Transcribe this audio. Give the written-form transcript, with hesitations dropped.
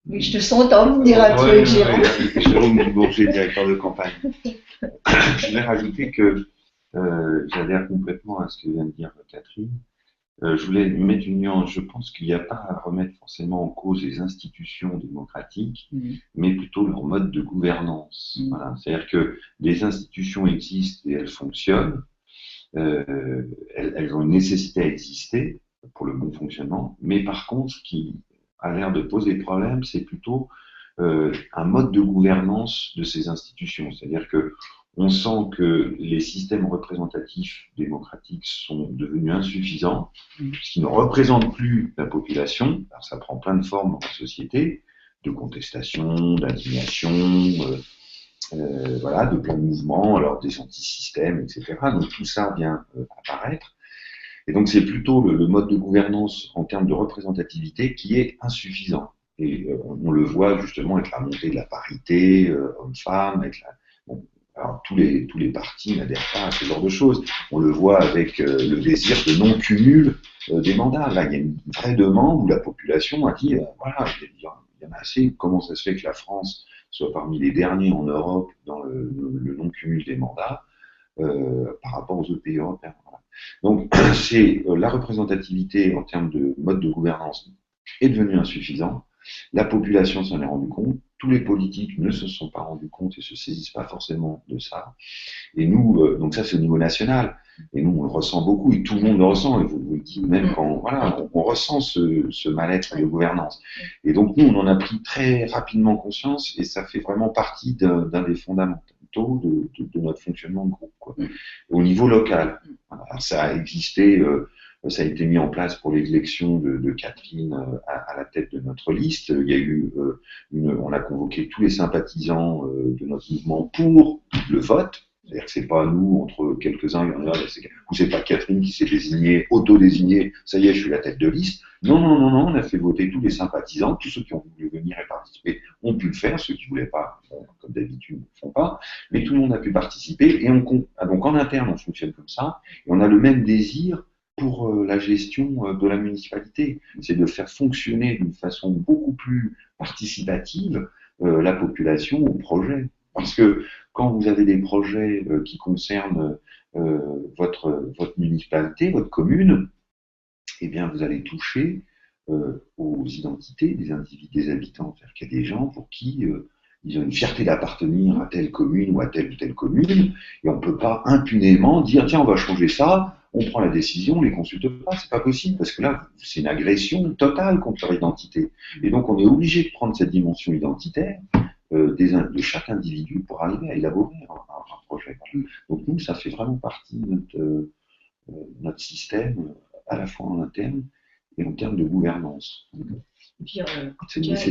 Oui, je te sens t'as envie de dire un Oui, truc, Jérôme. Jérôme Bourget, directeur de campagne. Je voulais rajouter que j'adhère complètement à ce que vient de dire Catherine. Je voulais mettre une nuance. Je pense qu'il n'y a pas à remettre forcément en cause les institutions démocratiques, Mm. mais plutôt leur mode de gouvernance. Mm. Voilà. C'est-à-dire que les institutions existent et elles fonctionnent. Elles ont une nécessité à exister pour le bon fonctionnement. Mais par contre, ce qui a l'air de poser problème, c'est plutôt un mode de gouvernance de ces institutions. C'est-à-dire que on sent que les systèmes représentatifs démocratiques sont devenus insuffisants, puisqu'ils ne représentent plus la population. Alors ça prend plein de formes dans la société, de contestation, d'indignation, voilà, de plein de mouvements, alors des antisystèmes, etc. Donc tout ça vient apparaître. Et donc c'est plutôt le mode de gouvernance en termes de représentativité qui est insuffisant. Et on le voit justement avec la montée de la parité homme-femme, avec la, bon, alors tous les partis n'adhèrent pas à ce genre de choses. On le voit avec le désir de non-cumul des mandats. Là, il y a une vraie demande où la population a dit, voilà, il y en a assez. Comment ça se fait que la France soit parmi les derniers en Europe dans le non-cumul des mandats par rapport aux autres pays européens. Voilà. Donc, c'est la représentativité en termes de mode de gouvernance est devenue insuffisante. La population s'en est rendue compte. Tous les politiques ne se sont pas rendus compte et se saisissent pas forcément de ça. Et nous, donc ça c'est au niveau national. Et nous, on le ressent beaucoup et tout le monde le ressent. Et vous le dites même quand, voilà, on ressent ce mal-être de gouvernance. Et donc nous, on en a pris très rapidement conscience et ça fait vraiment partie d'un des fondamentaux de notre fonctionnement de groupe, quoi. Au niveau local. Alors, ça a existé, ça a été mis en place pour l'élection de Catherine à la tête de notre liste. Il y a eu on a convoqué tous les sympathisants de notre mouvement pour le vote. C'est-à-dire que c'est pas nous, entre quelques-uns, il y en a, ou c'est pas Catherine qui s'est désignée, auto-désignée, ça y est, je suis la tête de liste. Non, non, non, non, on a fait voter tous les sympathisants, tous ceux qui ont voulu venir et participer ont pu le faire, ceux qui voulaient pas, bon, comme d'habitude, ne le font pas, mais tout le monde a pu participer, et donc en interne, on fonctionne comme ça, et on a le même désir pour la gestion de la municipalité, c'est de faire fonctionner d'une façon beaucoup plus participative la population au projet. Parce que quand vous avez des projets qui concernent votre municipalité, votre commune, eh bien vous allez toucher aux identités des individus, des habitants. C'est-à-dire qu'il y a des gens pour qui ils ont une fierté d'appartenir à telle commune ou à telle commune, et on ne peut pas impunément dire tiens on va changer ça, on prend la décision, on les consulte pas, c'est pas possible parce que là c'est une agression totale contre leur identité. Et donc on est obligé de prendre cette dimension identitaire de chaque individu pour arriver à élaborer un projet. Donc nous ça fait vraiment partie de notre système à la fois en interne et en termes de gouvernance. Et puis, en C'est tout une cas, nécessité.